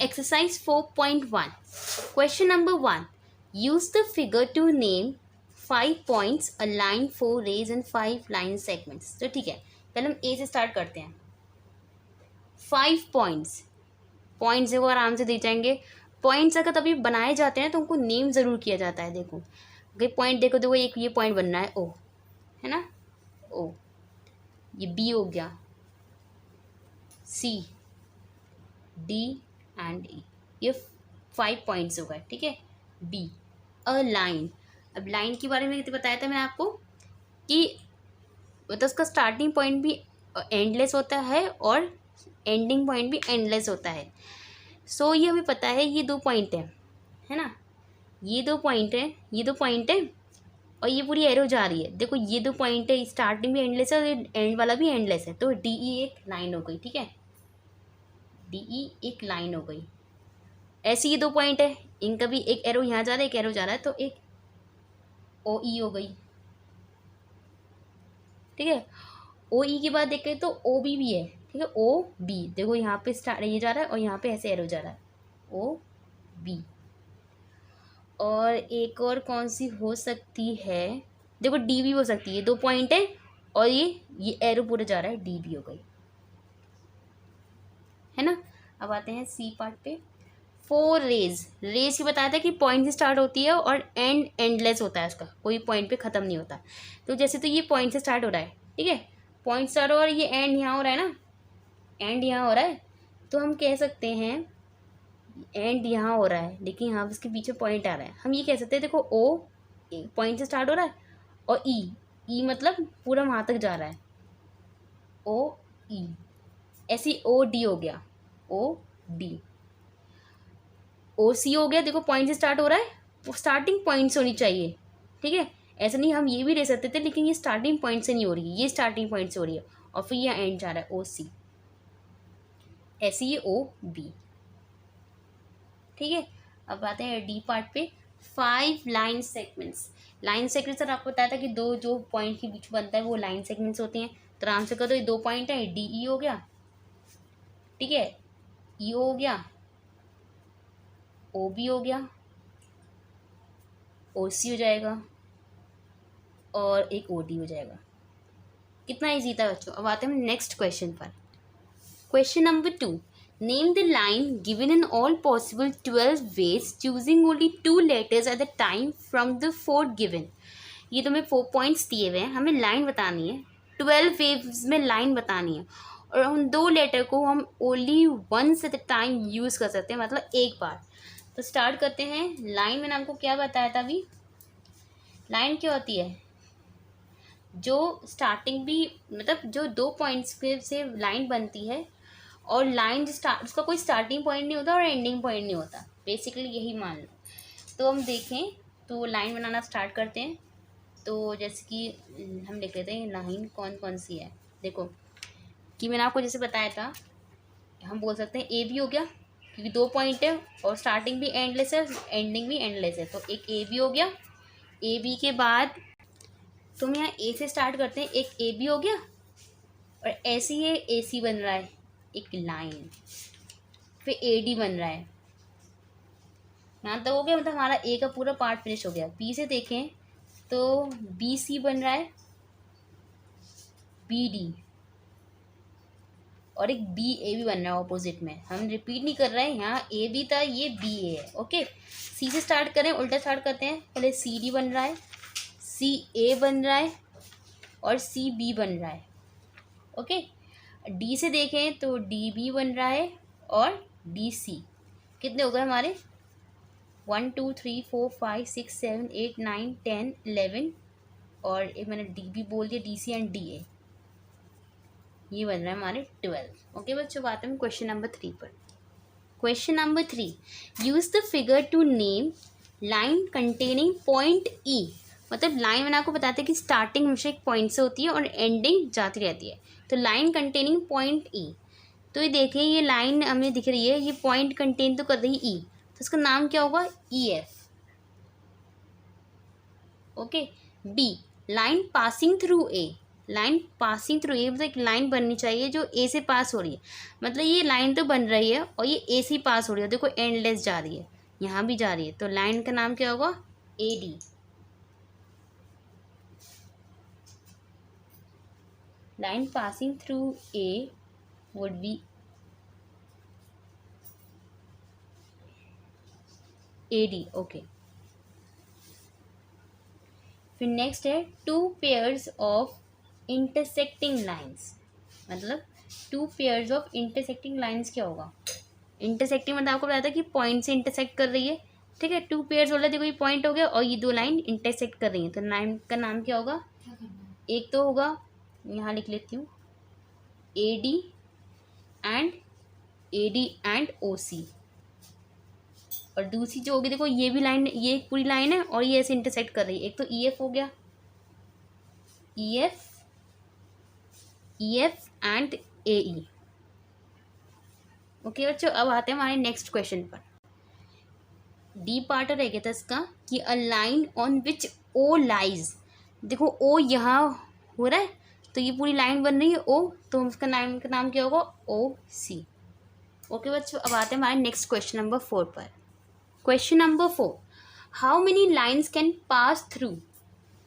exercise 4.1. Question number 1. Use the figure to name 5 points, a line, 4 rays and 5 line segments. तो ठीक है, पहले हम ए से स्टार्ट करते हैं. 5 पॉइंट्स. पॉइंट्स देखो आराम से दे जाएंगे. पॉइंट्स अगर तभी बनाए जाते हैं तो उनको नेम ज़रूर किया जाता है. देखो अगर पॉइंट देखो एक ये पॉइंट बन रहा है ओ, है ना, ओ. ये बी हो गया, सी, डी एंड ई. ये 5 पॉइंट्स हो गए. ठीक है. B, a line. अब लाइन के बारे में बताया था मैंने आपको कि मतलब उसका स्टार्टिंग पॉइंट भी एंडलेस होता है और एंडिंग पॉइंट भी एंडलेस होता है. सो ये हमें पता है ये 2 पॉइंट है ना, ये 2 पॉइंट है, ये 2 पॉइंट है और ये पूरी एरो जा रही है. देखो ये 2 पॉइंट है, स्टार्टिंग भी एंडलेस है और एंड वाला भी एंडलेस है. तो डी ई एक लाइन हो गई. ठीक है, डी ई एक लाइन हो गई. ऐसे ये 2 पॉइंट है, इनका भी एक एरो यहाँ जा रहा है, एक एरो जा रहा है, तो एक ओ ई हो गई. ठीक है. ओ ई के बाद देखें तो ओ बी भी है. ठीक है, ओ बी. देखो यहाँ पे स्टार्ट ये जा रहा है और यहाँ पे ऐसे एरो जा रहा है, ओ बी. और एक और कौन सी हो सकती है, देखो डी भी हो सकती है. 2 पॉइंट है और ये एरो पूरे जा रहा है, डी भी हो गई, है ना. अब आते हैं सी पार्ट पे. 4 रेज. रेज की बताया था कि पॉइंट से स्टार्ट होती है और एंडलेस होता है, उसका कोई पॉइंट पे ख़त्म नहीं होता. तो जैसे तो ये पॉइंट से स्टार्ट हो रहा है. ठीक है, पॉइंट स्टार्ट हो रहा है, ये एंड यहाँ हो रहा है ना, एंड यहाँ हो रहा है. तो हम कह सकते हैं एंड यहाँ हो रहा है लेकिन यहाँ उसके पीछे पॉइंट आ रहा है. हम ये कह सकते हैं देखो ओ पॉइंट से स्टार्ट हो रहा है और ई मतलब पूरा वहाँ तक जा रहा है, ओ ई. ऐसे ओ डी हो गया, ओ डी. ओ सी हो गया. देखो पॉइंट से स्टार्ट हो रहा है, वो स्टार्टिंग पॉइंट से होनी चाहिए. ठीक है, ऐसा नहीं, हम ये भी ले सकते थे लेकिन ये स्टार्टिंग पॉइंट से नहीं हो रही है, ये स्टार्टिंग पॉइंट से हो रही है और फिर ये एंड जा रहा है, ओ सी. ऐसे ये ओ बी. ठीक है. अब आते हैं डी पार्ट पे. 5 line segments. Line segments sir आपको बताया था कि 2 जो पॉइंट के बीच बनता है वो लाइन सेगमेंट्स होते हैं. तो आराम से कर दो. ये 2 पॉइंट है, डी ई हो गया. ठीक है, ई हो गया, ओ बी हो गया, ओ सी हो जाएगा और एक ओ डी हो जाएगा. कितना ईजी था बच्चों. अब आते हैं नेक्स्ट क्वेश्चन पर. Question number 2. Name the line given in all possible 12 ways choosing only 2 letters at the time from the 4 given. ये तो हमें 4 पॉइंट्स दिए हुए हैं, हमें लाइन बतानी है, 12 वेव्स में लाइन बतानी है और उन 2 लेटर को हम only once at the time use कर सकते हैं, मतलब एक बार. तो स्टार्ट करते हैं. लाइन मैंने आपको क्या बताया था अभी. लाइन क्या होती है, जो स्टार्टिंग भी मतलब जो 2 पॉइंट्स से लाइन बनती है और लाइन उसका कोई स्टार्टिंग पॉइंट नहीं होता और एंडिंग पॉइंट नहीं होता. बेसिकली यही मान लो. तो हम देखें तो लाइन बनाना स्टार्ट करते हैं. तो जैसे कि हम लिख लेते हैं लाइन कौन कौन सी है. देखो कि मैंने आपको जैसे बताया था, हम बोल सकते हैं ए बी हो गया क्योंकि 2 पॉइंट है और स्टार्टिंग भी एंडलेस है, एंडिंग भी एंडलेस है. तो एक ए बी हो गया. ए बी के बाद तुम यहाँ ए से स्टार्ट करते हैं, एक ए बी हो गया और ऐसे ही ए सी बन रहा है एक लाइन, फिर ए डी बन रहा है. यहाँ तक हो गया, मतलब हमारा ए का पूरा पार्ट फिनिश हो गया. बी से देखें तो बी सी बन रहा है, बी डी और एक बी ए भी बन रहा है ऑपोजिट में. हम रिपीट नहीं कर रहे हैं, यहाँ ए बी था, ये बी ए है. ओके. सी से स्टार्ट करें, उल्टा स्टार्ट करते हैं. पहले सी डी बन रहा है, सी ए बन रहा है और सी बी बन रहा है. ओके. डी से देखें तो डी बी बन रहा है और डी सी. कितने हो गए हमारे, 1 2 3 4 5 6 7 8 9 10 11 और एक मैंने डी बी बोल दिया, D C and D A. ये बन रहा है हमारे 12. ओके बच्चों, बात है क्वेश्चन नंबर 3 पर. Question number 3. Use the figure to name line containing point E. मतलब लाइन मैंने आपको बताया था कि स्टार्टिंग हमेशा एक पॉइंट से होती है और एंडिंग जाती रहती है. तो लाइन कंटेनिंग पॉइंट ई. तो ये देखिए ये लाइन हमें दिख रही है, ये पॉइंट कंटेन तो कर रही है ई, तो इसका नाम क्या होगा, E F. Okay. B. Line passing through A. Line passing through, ये मतलब एक लाइन बननी चाहिए जो ए से पास हो रही है, मतलब ये लाइन तो बन रही है और ये ए से पास हो रही है, देखो एंडलेस जा रही है, यहाँ भी जा रही है, तो लाइन का नाम क्या होगा, A D. Line passing through A would be A D. Okay, फिर नेक्स्ट है two pairs of intersecting lines, मतलब two pairs of intersecting lines क्या होगा, इंटरसेक्टिंग मतलब आपको बताया था कि पॉइंट से इंटरसेक्ट कर रही है, ठीक है, टू पेयर्स बोला, देखो ये पॉइंट हो गया और ये दो लाइन इंटरसेक्ट कर रही हैं, तो लाइन का नाम क्या होगा, एक तो होगा, यहाँ लिख लेती हूँ, ए डी एंड ओ सी, और दूसरी जो होगी, देखो ये भी लाइन, ये एक पूरी लाइन है और ये ऐसे इंटरसेक्ट कर रही है, एक तो ई एफ हो गया, E F and A E. Okay बच्चों, अब आते हैं हमारे नेक्स्ट क्वेश्चन पर। डी पार्ट रह गया था इसका कि a line on which O lies, देखो ओ यहाँ हो रहा है तो ये पूरी लाइन बन रही है ओ, तो उसका लाइन का नाम क्या होगा, ओ सी। ओके बच्चों, अब आते हैं हमारे नेक्स्ट क्वेश्चन नंबर 4 पर। Question number 4, how many lines can pass through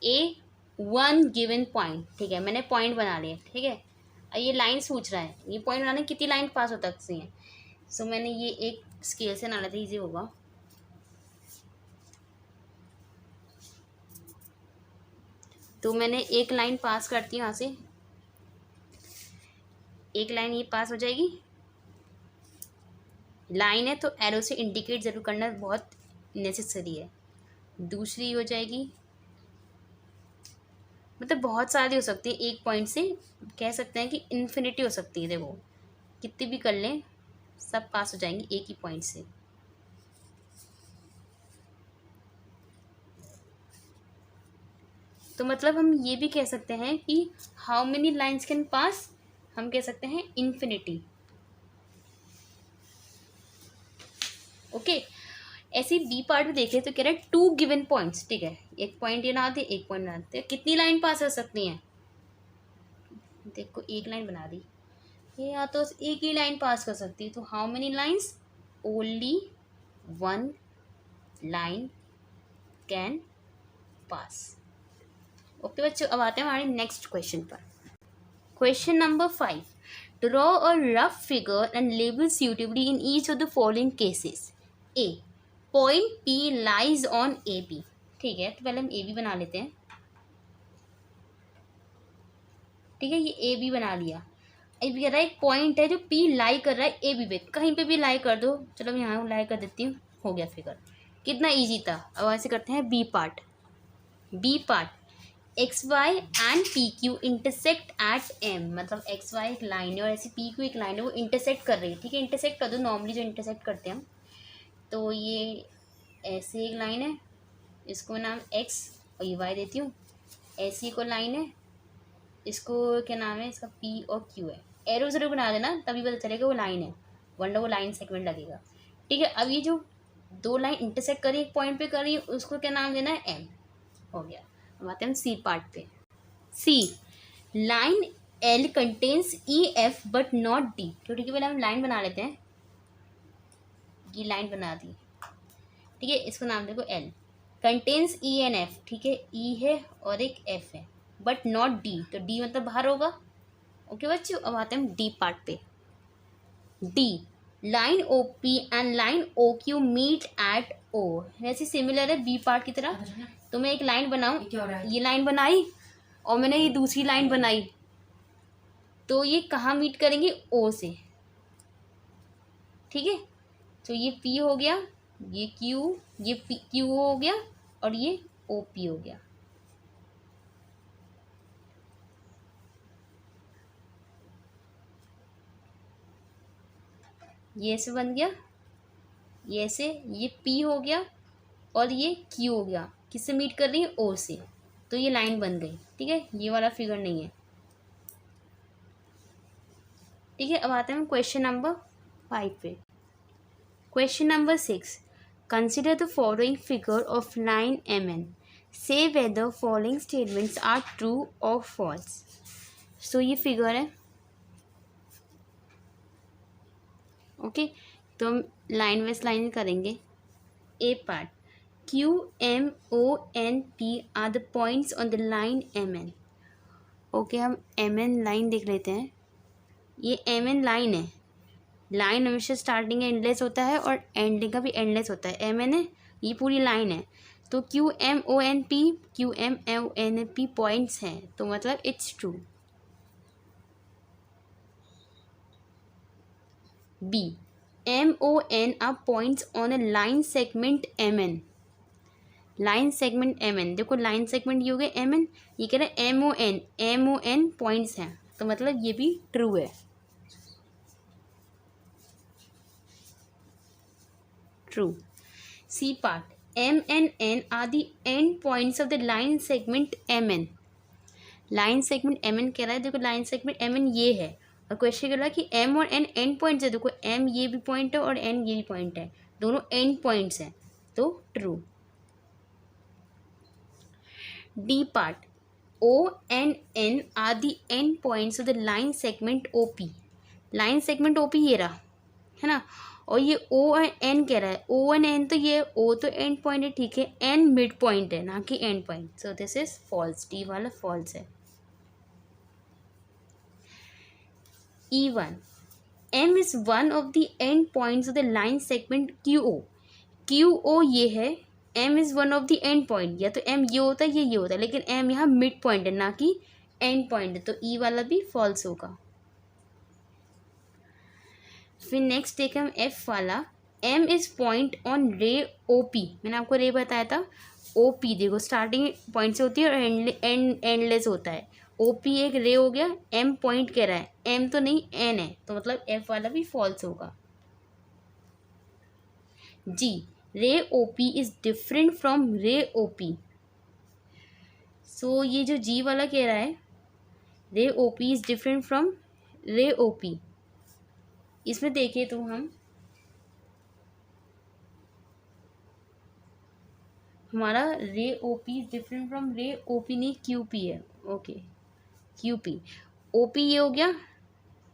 a one given point, ठीक है, मैंने पॉइंट बना लिया, ठीक है, ये लाइन पूछ रहा है, ये पॉइंट बनाने कितनी लाइन पास हो सकती हैं, सो मैंने ये एक स्केल से बनाना था, ईजी होगा। तो मैंने एक लाइन पास करती हूँ यहाँ से, एक लाइन ये पास हो जाएगी, लाइन है तो एरो से इंडिकेट जरूर करना बहुत नेसेसरी है, दूसरी हो जाएगी, मतलब बहुत सारी हो सकती है, एक पॉइंट से कह सकते हैं कि इन्फिनिटी हो सकती है, देखो कितनी भी कर लें सब पास हो जाएंगी एक ही पॉइंट से। तो मतलब हम ये भी कह सकते हैं कि how many lines can pass, हम कह सकते हैं इन्फिनिटी। ओके, ऐसे बी पार्ट में देखें तो कह रहे हैं टू गिवन पॉइंट्स, ठीक है, एक पॉइंट ये बनाते, एक पॉइंट बनाते, कितनी लाइन पास कर सकती हैं, देखो एक लाइन बना दी, ये या तो एक ही लाइन पास कर सकती है, तो how many lines, only one line can pass. Okay बच्चों, अब आते हैं हमारे नेक्स्ट क्वेश्चन पर। Question number 5, draw a rough figure and label suitably in each of the following cases. A, point P lies on AB, ठीक है, तो पहले हम AB बना लेते हैं, ठीक है, ये AB बना लिया, अब कह रहा है एक पॉइंट है जो P लाई कर रहा है AB पे, कहीं पे भी लाई कर दो, चलो मैं यहाँ लाई कर देती हूँ, हो गया फिगर, कितना ईजी था। अब ऐसे करते हैं B part, X Y and P Q intersect at M, मतलब एक्स वाई एक लाइन है और ऐसी पी क्यू एक लाइन है, वो इंटरसेक्ट कर रही है, ठीक है, इंटरसेक्ट कर दो, नॉर्मली जो इंटरसेक्ट करते हैं हम, तो ये ऐसे एक लाइन है, इसको नाम एक्स और ये वाई देती हूँ, ऐसी को लाइन है, इसको क्या नाम है, इसका पी और क्यू है, एरो जरूर बना देना तभी पता चलेगा वो लाइन है, वरना वो लाइन सेगमेंट लगेगा, ठीक है। अब ये जो दो लाइन इंटरसेक्ट करी एक पॉइंट पे कर रही है, उसको क्या नाम देना है, एम, हो गया। अब आते हैं सी पार्ट पे। C, line L contains E F but not D, तो ठीक है, पहले हम लाइन बना लेते हैं, ये लाइन बना दी, ठीक है, इसको नाम देखो L, contains E N F, ठीक है, ई है और एक एफ है, बट नॉट डी, तो डी मतलब बाहर होगा। ओके बच्चों, अब आते हैं डी पार्ट पे। D, line O P and line O Q meet at O, वैसे सिमिलर है बी पार्ट की तरह, तो मैं एक लाइन बनाऊँ, ये लाइन बनाई और मैंने ये दूसरी लाइन बनाई, तो ये कहाँ मीट करेंगे, ओ से, ठीक है, तो ये पी हो गया, ये क्यू, ये पी क्यू हो गया और ये ओ पी हो गया। ये ऐसे बन गया, ये ऐसे, ये पी हो गया और ये क्यू हो गया, किससे मीट कर रही है, ओ से, तो ये लाइन बन गई, ठीक है, ये वाला फिगर नहीं है, ठीक है। अब आते हैं क्वेश्चन नंबर 5 पे। Question number 6, consider the following figure of line M N, say whether following statements are true और फॉल्स। सो ये फिगर है। ओके, तो हम लाइन वाइज लाइन करेंगे। A part, QMONP are the points on the line MN। Okay, हम MN line देख लेते हैं। ये MN लाइन है। लाइन हमेशा स्टार्टिंग एंडलेस होता है और एंडिंग का भी एंडलेस होता है। MN है, ये पूरी लाइन है। तो QMONP पॉइंट्स हैं, तो मतलब it's true. B, MON are points on a line segment MN। Line segment MN, देखो लाइन सेगमेंट ये हो गया MN, ये कह रहा है MON पॉइंट्स हैं, तो मतलब ये भी ट्रू है। True. C part, M and N are the end points of the line segment MN। Line segment MN कह रहा है, देखो लाइन सेगमेंट MN ये है और क्वेश्चन कह रहा है कि M और N एंड पॉइंट्स है। देखो M ये भी पॉइंट है और N ये भी पॉइंट है, दोनों एंड पॉइंट्स हैं, तो true. D part, O and N are the end points of the line segment OP। Line segment OP ये रहा है ना, और ये O और N कह रहा है, O और N तो ये O तो एंड पॉइंट है, ठीक है, N मिड पॉइंट है ना कि end point, so this is false, D वाला फॉल्स है। E1, M is one of the end points of the line segment QO। QO ये है, M is one of the end point, या तो M ये होता है ये होता है, लेकिन M यहाँ मिड पॉइंट है ना कि एंड पॉइंट है, तो E वाला भी फॉल्स होगा। फिर नेक्स्ट देखा हम F वाला, M इज पॉइंट ऑन रे OP। मैंने आपको रे बताया था। OP देखो स्टार्टिंग पॉइंट से होती है और एंडलेस होता है। OP एक रे हो गया, M पॉइंट कह रहा है, M तो नहीं N है, तो मतलब F वाला भी फॉल्स होगा। G, रे OP इज डिफरेंट फ्रॉम रे OP। सो ये जो G वाला कह रहा है, रे OP इज डिफरेंट फ्रॉम रे OP, इसमें देखिए तो हम हमारा रे OP इज डिफरेंट फ्रॉम रे OP नहीं QP है। ओके, QP, OP ये हो गया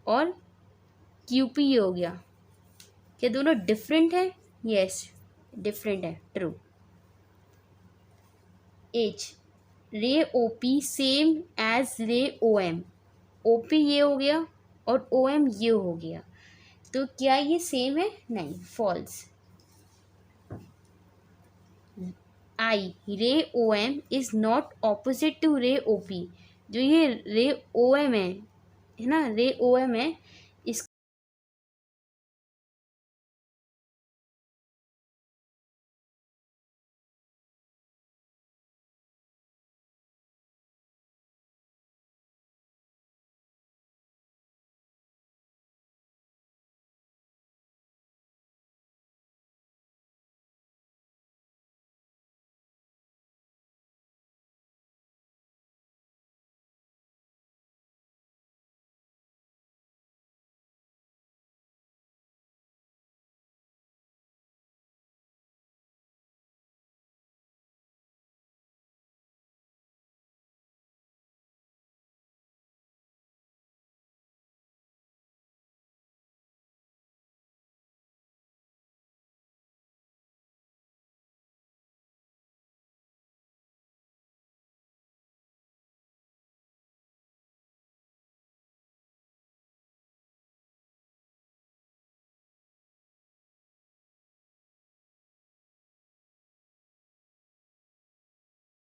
और QP ये हो गया, क्या दोनों डिफरेंट है? यस, डिफरेंट है, ट्रू। H, रे OP सेम एज रे OM। OP ये हो गया और OM ये हो गया, तो क्या ये सेम है? नहीं, false. I, ray OM is not opposite to ray OP। जो ये रे OM है ना, रे OM है,